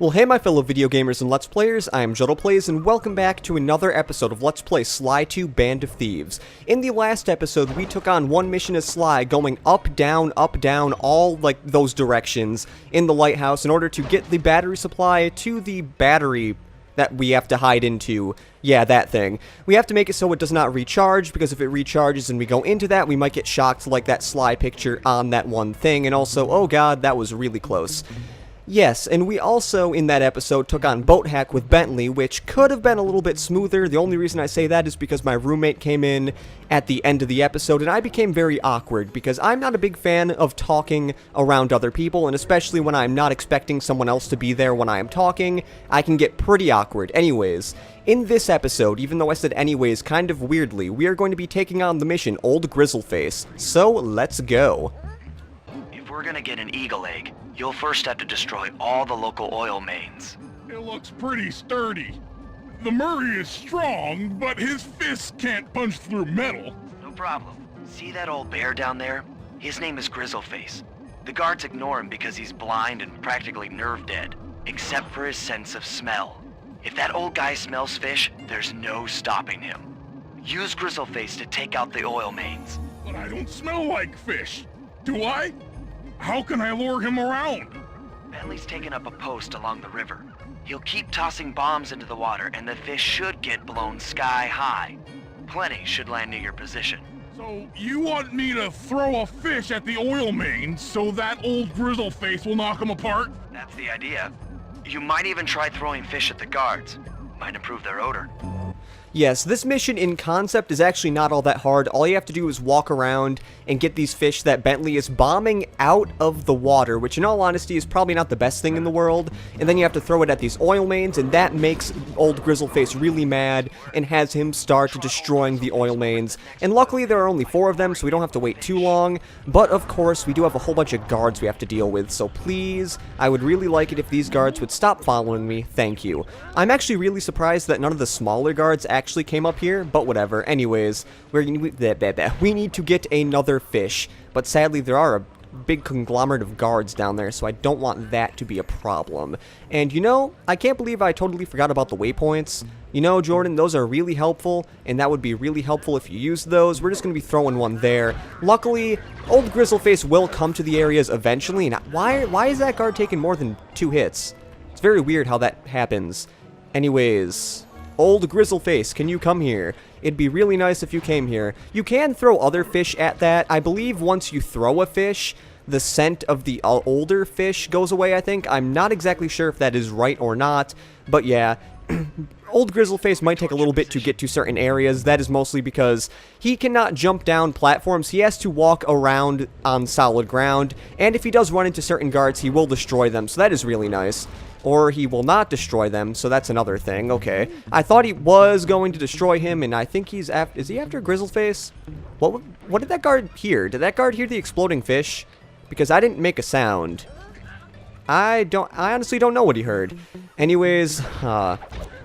Well, hey my fellow video gamers and Let's Players, I am JuddlePlays, and welcome back to another episode of Let's Play Sly 2 Band of Thieves. In the last episode, we took on one mission as Sly, going up, down, all, like, those directions in the lighthouse in order to get the battery supply to the battery that we have to hide into. Yeah, that thing. We have to make it so it does not recharge, because if it recharges and we go into that, we might get shocked like that Sly picture on that one thing, and also, oh god, that was really close. Yes, and we also, in that episode, took on Boat Hack with Bentley, which could have been a little bit smoother. The only reason I say that is because my roommate came in at the end of the episode, and I became very awkward, because I'm not a big fan of talking around other people, and especially when I'm not expecting someone else to be there when I am talking, I can get pretty awkward. Anyways, in this episode, even though I said anyways kind of weirdly, we are going to be taking on the mission Old Grizzleface. So, let's go. If we're gonna get an eagle egg, you'll first have to destroy all the local oil mains. It looks pretty sturdy. The Murray is strong, but his fists can't punch through metal. No problem. See that old bear down there? His name is Grizzleface. The guards ignore him because he's blind and practically nerve dead, except for his sense of smell. If that old guy smells fish, there's no stopping him. Use Grizzleface to take out the oil mains. But I don't smell like fish. Do I? How can I lure him around? Bentley's taken up a post along the river. He'll keep tossing bombs into the water, and the fish should get blown sky high. Plenty should land near your position. So you want me to throw a fish at the oil main so that old Grizzleface will knock him apart? That's the idea. You might even try throwing fish at the guards. Might improve their odor. Yes, this mission in concept is actually not all that hard. All you have to do is walk around and get these fish that Bentley is bombing out of the water, which in all honesty is probably not the best thing in the world. And then you have to throw it at these oil mains, and that makes old Grizzleface really mad and has him start destroying the oil mains. And luckily there are only 4 of them, so we don't have to wait too long. But of course, we do have a whole bunch of guards we have to deal with, so please, I would really like it if these guards would stop following me. Thank you. I'm actually really surprised that none of the smaller guards actually came up here, but whatever. Anyways, we need to get another fish, but sadly there are a big conglomerate of guards down there, so I don't want that to be a problem. And you know, I can't believe I totally forgot about the waypoints. You know, Jordan, those are really helpful, and that would be really helpful if you use those. We're just going to be throwing one there. Luckily, old Grizzleface will come to the areas eventually, and why is that guard taking more than 2 hits? It's very weird how that happens. Anyways, old Grizzleface, can you come here? It'd be really nice if you came here. You can throw other fish at that. I believe once you throw a fish, the scent of the older fish goes away, I think. I'm not exactly sure if that is right or not, but yeah. Old Grizzleface might take a little bit to get to certain areas. That is mostly because he cannot jump down platforms. He has to walk around on solid ground, and if he does run into certain guards, he will destroy them, so that is really nice. Or he will not destroy them, so that's another thing. Okay. I thought he was going to destroy him, and I think he's after... Is he after Grizzleface? What did that guard hear? Did that guard hear the exploding fish? Because I didn't make a sound. I honestly don't know what he heard. Anyways,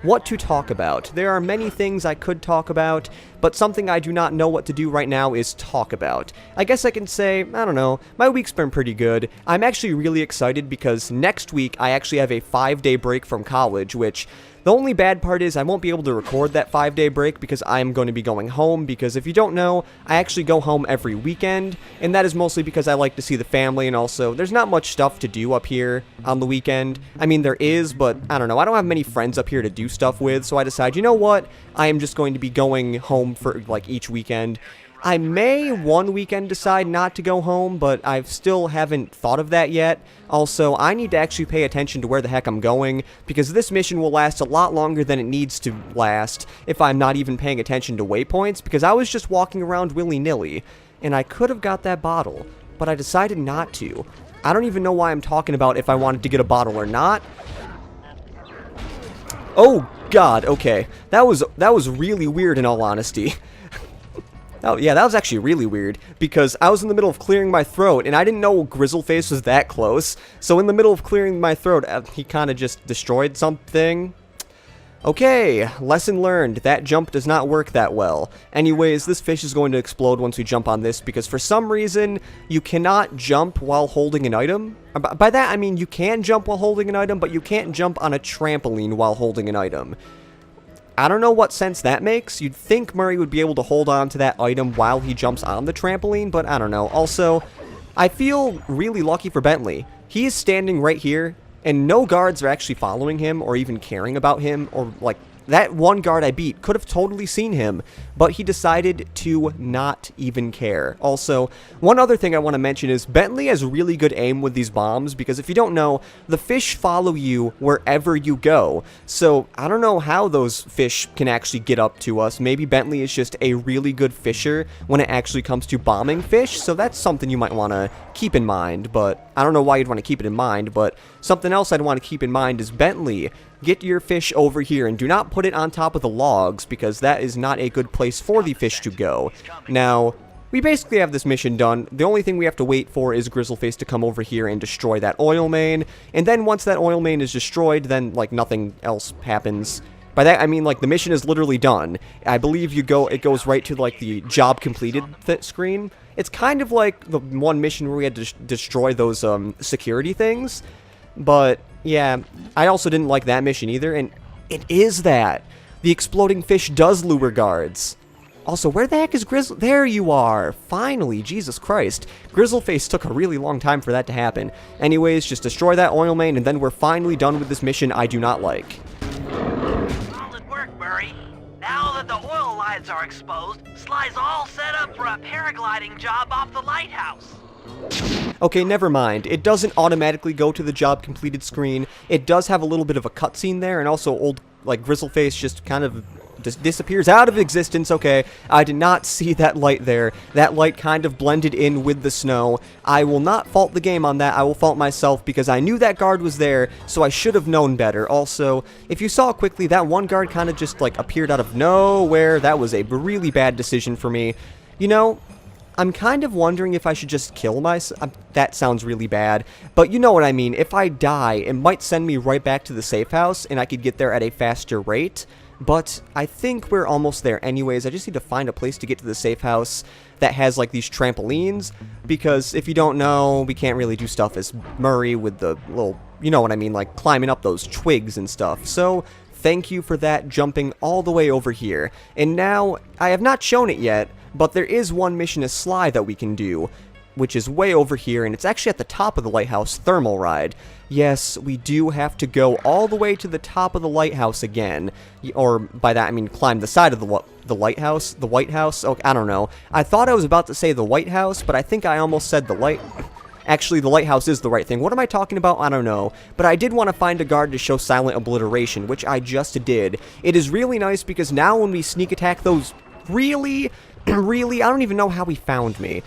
what to talk about? There are many things I could talk about, but something I do not know what to do right now is talk about. I guess I can say, I don't know, my week's been pretty good. I'm actually really excited because next week I actually have a 5-day break from college, which... The only bad part is I won't be able to record that 5-day break because I'm going to be going home, because if you don't know, I actually go home every weekend, and that is mostly because I like to see the family, and also there's not much stuff to do up here on the weekend. I mean, there is, but I don't know, I don't have many friends up here to do stuff with, so I decide, you know what, I am just going to be going home for, like, each weekend. I may one weekend decide not to go home, but I still haven't thought of that yet. Also, I need to actually pay attention to where the heck I'm going, because this mission will last a lot longer than it needs to last if I'm not even paying attention to waypoints, because I was just walking around willy-nilly, and I could have got that bottle, but I decided not to. I don't even know why I'm talking about if I wanted to get a bottle or not. Oh, God, okay. That was really weird in all honesty. Oh, yeah, that was actually really weird, because I was in the middle of clearing my throat, and I didn't know Grizzleface was that close, so in the middle of clearing my throat, he kind of just destroyed something. Okay, lesson learned. That jump does not work that well. Anyways, this fish is going to explode once we jump on this because for some reason, you cannot jump while holding an item. By that, I mean you can jump while holding an item, but you can't jump on a trampoline while holding an item. I don't know what sense that makes. You'd think Murray would be able to hold on to that item while he jumps on the trampoline, but I don't know. Also, I feel really lucky for Bentley. He is standing right here, and no guards are actually following him or even caring about him, or like that one guard I beat could have totally seen him, but he decided to not even care. Also, one other thing I want to mention is Bentley has really good aim with these bombs, because if you don't know, the fish follow you wherever you go. So I don't know how those fish can actually get up to us. Maybe Bentley is just a really good fisher when it actually comes to bombing fish, so that's something you might want to keep in mind, but I don't know why you'd want to keep it in mind, but something else I'd want to keep in mind is Bentley, get your fish over here and do not put it on top of the logs because that is not a good place for the fish to go. Now, we basically have this mission done. The only thing we have to wait for is Grizzleface to come over here and destroy that oil main, and then once that oil main is destroyed, then like nothing else happens. By that I mean like the mission is literally done. I believe it goes right to like the job completed screen. It's kind of like the one mission where we had to destroy those security things. But yeah, I also didn't like that mission either, and it is that. The exploding fish does lure guards. Also, where the heck is Grizzle? There you are! Finally, Jesus Christ. Grizzleface took a really long time for that to happen. Anyways, just destroy that oil main, and then we're finally done with this mission I do not like. Solid work, Murray. Now that the oil lines are exposed, Sly's all set up for a paragliding job off the lighthouse. Okay, never mind. It doesn't automatically go to the job completed screen. It does have a little bit of a cutscene there, and also old, like, Grizzleface just kind of just disappears out of existence. Okay, I did not see that light there. That light kind of blended in with the snow. I will not fault the game on that. I will fault myself because I knew that guard was there, so I should have known better. Also, if you saw quickly, that one guard kind of just, like, appeared out of nowhere. That was a really bad decision for me. You know, I'm kind of wondering if I should just kill myself. That sounds really bad, but you know what I mean. If I die, it might send me right back to the safe house, and I could get there at a faster rate. But I think we're almost there anyways. I just need to find a place to get to the safe house that has like these trampolines, because if you don't know, we can't really do stuff as Murray with the little, you know what I mean, like climbing up those twigs and stuff. So thank you for that, jumping all the way over here. And now, I have not shown it yet, but there is one mission as Sly that we can do, which is way over here, and it's actually at the top of the lighthouse thermal ride. Yes, we do have to go all the way to the top of the lighthouse again, or by that I mean climb the side of the lighthouse, the White House. Oh, I don't know. I thought I was about to say the White House, but I think I almost said the light. Actually, the lighthouse is the right thing. What am I talking about? I don't know. But I did want to find a guard to show silent obliteration, which I just did. It is really nice because now when we sneak attack those really, I don't even know how he found me.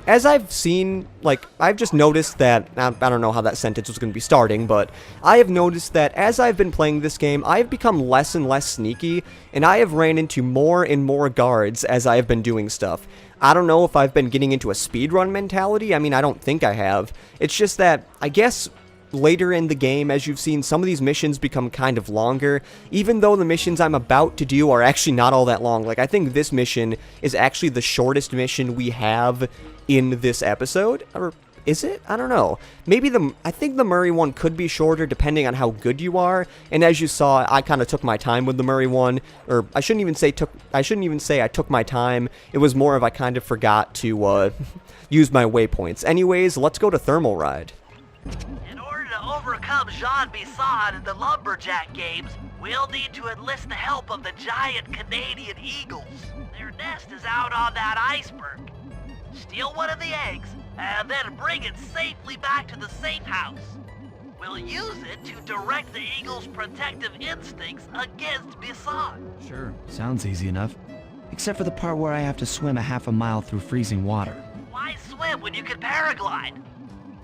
As I've seen, like, I've just noticed that, I don't know how that sentence was going to be starting, but I have noticed that as I've been playing this game, I've become less and less sneaky, and I have ran into more and more guards as I have been doing stuff. I don't know if I've been getting into a speedrun mentality. I mean, I don't think I have. It's just that, I guess, later in the game, as you've seen, some of these missions become kind of longer, even though the missions I'm about to do are actually not all that long. Like, I think this mission is actually the shortest mission we have in this episode, or is it? I don't know. Maybe I think the Murray one could be shorter depending on how good you are, and as you saw, I kind of took my time with the Murray one, or I shouldn't even say I took my time. It was more of I kind of forgot to use my waypoints. Anyways, let's go to Thermal Ride. In order to overcome Jean Bisson in the Lumberjack games, we'll need to enlist the help of the giant Canadian eagles. Their nest is out on that iceberg. Steal one of the eggs, and then bring it safely back to the safe house. We'll use it to direct the eagle's protective instincts against Bisson. Sure, sounds easy enough. Except for the part where I have to swim a half a mile through freezing water. Why swim when you can paraglide?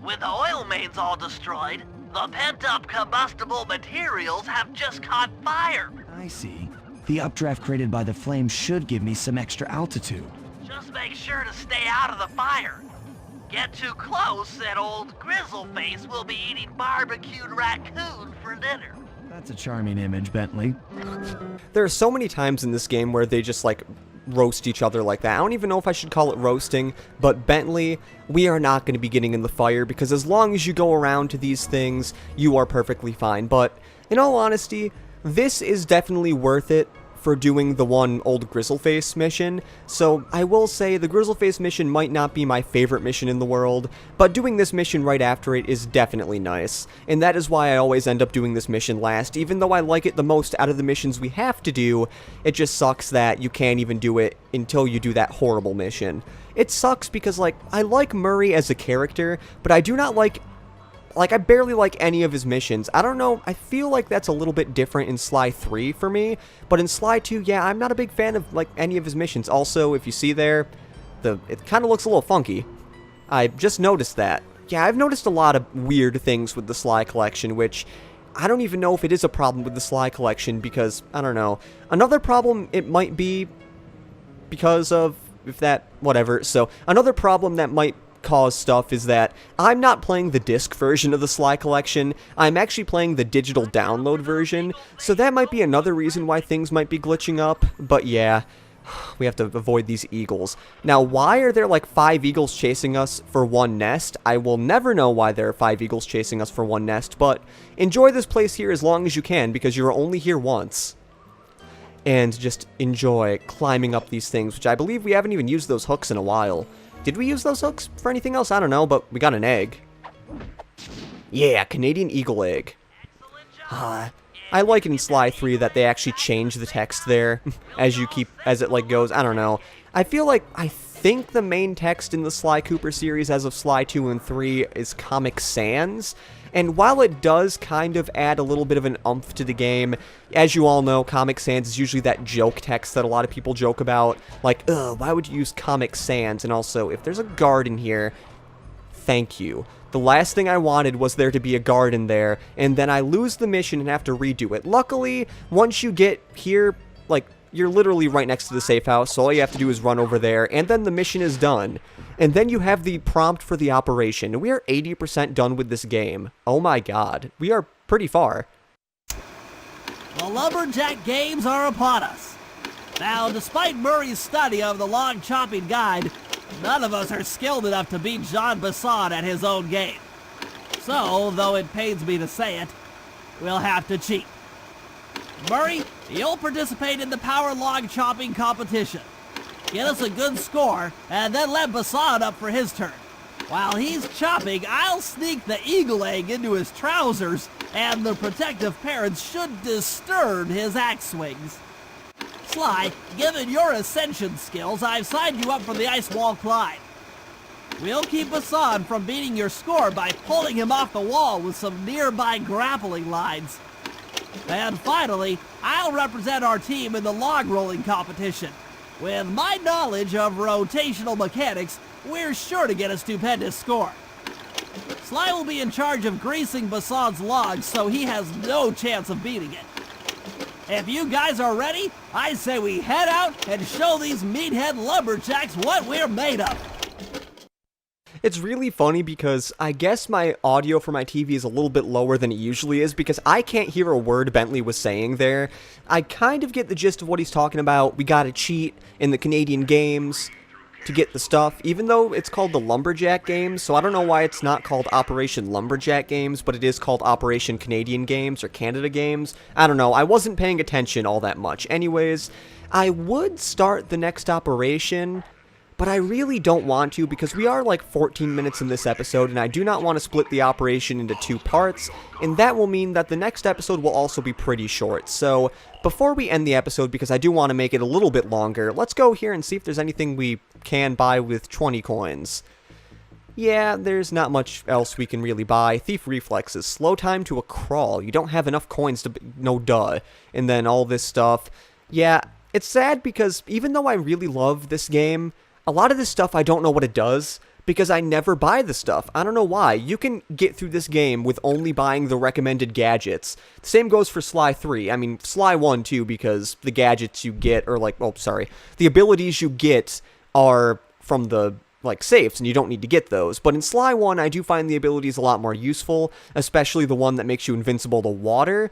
With the oil mains all destroyed, the pent-up combustible materials have just caught fire. I see. The updraft created by the flames should give me some extra altitude. Just make sure to stay out of the fire. Get too close and old Grizzleface will be eating barbecued raccoon for dinner. That's a charming image, Bentley. There are so many times in this game where they just, like, roast each other like that. I don't even know if I should call it roasting, but Bentley, we are not going to be getting in the fire, because as long as you go around to these things, you are perfectly fine. But in all honesty, this is definitely worth it for doing the one old Grizzleface mission. So I will say the Grizzleface mission might not be my favorite mission in the world, but doing this mission right after it is definitely nice. And that is why I always end up doing this mission last. Even though I like it the most out of the missions we have to do, it just sucks that you can't even do it until you do that horrible mission. It sucks because, like, I like Murray as a character, but I do not like, I barely like any of his missions. I don't know, I feel like that's a little bit different in Sly 3 for me, but in Sly 2, yeah, I'm not a big fan of, like, any of his missions. Also, if you see there, it kind of looks a little funky. I just noticed that. Yeah, I've noticed a lot of weird things with the Sly collection, which I don't even know if it is a problem with the Sly collection, because, I don't know. Another problem it might be because of, if that, whatever. So, another problem that might cause stuff is that I'm not playing the disc version of the Sly collection. I'm actually playing the digital download version, so that might be another reason why things might be glitching up. But yeah, we have to avoid these eagles. Now, why are there like 5 eagles chasing us for one nest? I will never know why there are 5 eagles chasing us for one nest, but enjoy this place here as long as you can, because you're only here once. And just enjoy climbing up these things, which I believe we haven't even used those hooks in a while. Did we use those hooks for anything else? I don't know, but we got an egg. Yeah, Canadian eagle egg. I like it in Sly 3 that they actually change the text there as it like goes. I don't know. I think the main text in the Sly Cooper series as of Sly 2 and 3 is Comic Sans. And while it does kind of add a little bit of an oomph to the game, as you all know, Comic Sans is usually that joke text that a lot of people joke about. Like, ugh, why would you use Comic Sans? And also, if there's a guard in here, thank you. The last thing I wanted was there to be a guard in there, and then I lose the mission and have to redo it. Luckily, once you get here, like, you're literally right next to the safe house, so all you have to do is run over there, and then the mission is done. And then you have the prompt for the operation. We are 80% done with this game. Oh my god. We are pretty far. The Lumberjack Games are upon us. Now, despite Murray's study of the log chopping guide, none of us are skilled enough to beat Jean Basson at his own game. So, though it pains me to say it, we'll have to cheat. Murray, you'll participate in the power log chopping competition. Get us a good score, and then let Bassan up for his turn. While he's chopping, I'll sneak the eagle egg into his trousers, and the protective parents should disturb his axe swings. Sly, given your ascension skills, I've signed you up for the ice wall climb. We'll keep Bassan from beating your score by pulling him off the wall with some nearby grappling lines. And finally, I'll represent our team in the log rolling competition. With my knowledge of rotational mechanics, we're sure to get a stupendous score. Sly will be in charge of greasing Bassan's logs, so he has no chance of beating it. If you guys are ready, I say we head out and show these meathead lumberjacks what we're made of. It's really funny because I guess my audio for my TV is a little bit lower than it usually is because I can't hear a word Bentley was saying there. I kind of get the gist of what he's talking about. We gotta cheat in the Canadian games to get the stuff, even though it's called the Lumberjack Games, so I don't know why it's not called Operation Lumberjack Games, but it is called Operation Canadian Games or Canada Games. I don't know, I wasn't paying attention all that much. Anyways, I would start the next operation, but I really don't want to because we are like 14 minutes in this episode and I do not want to split the operation into 2 parts, and that will mean that the next episode will also be pretty short. So before we end the episode, because I do want to make it a little bit longer, let's go here and see if there's anything we can buy with 20 coins. Yeah, there's not much else we can really buy. Thief reflexes, slow time to a crawl. You don't have enough coins to, no duh. And then all this stuff. Yeah, it's sad because even though I really love this game, a lot of this stuff I don't know what it does, because I never buy the stuff. I don't know why. You can get through this game with only buying the recommended gadgets. The same goes for Sly 3. I mean, Sly 1 too, because the gadgets you get, or like, oh, sorry, the abilities you get are from the, like, safes, and you don't need to get those. But in Sly 1, I do find the abilities a lot more useful, especially the one that makes you invincible to water.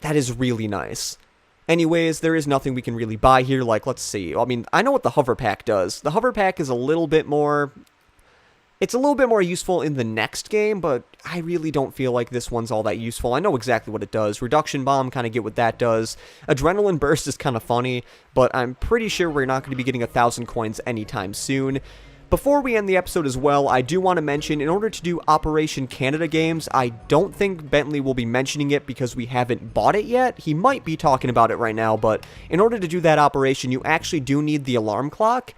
that is really nice. Anyways, there is nothing we can really buy here. Like, let's see. I mean, I know what the hover pack does. The hover pack is a little bit more... It's a little bit more useful in the next game, but I really don't feel like this one's all that useful. I know exactly what it does. Reduction Bomb, kind of get what that does. Adrenaline Burst is kind of funny, but I'm pretty sure we're not going to be getting 1,000 coins anytime soon. Before we end the episode as well, I do want to mention, in order to do Operation Canada Games, I don't think Bentley will be mentioning it because we haven't bought it yet. He might be talking about it right now, but in order to do that operation, you actually do need the alarm clock.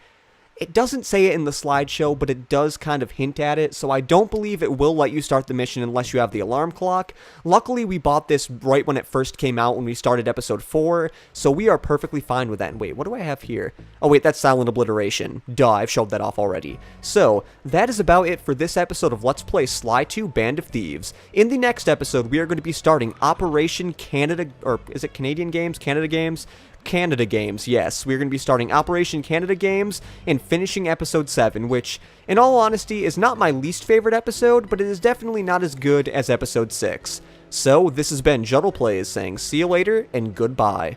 It doesn't say it in the slideshow, but it does kind of hint at it, so I don't believe it will let you start the mission unless you have the alarm clock. Luckily, we bought this right when it first came out when we started episode 4, so we are perfectly fine with that. And wait, what do I have here? Oh wait, that's Silent Obliteration. Duh, I've showed that off already. So, that is about it for this episode of Let's Play Sly 2 Band of Thieves. In the next episode, we are going to be starting Operation Canada, or is it Canadian Games? Canada Games? Canada Games, yes. We're going to be starting Operation Canada Games and finishing episode 7, which, in all honesty, is not my least favorite episode, but it is definitely not as good as episode 6. So, this has been Juddle Plays saying see you later and goodbye.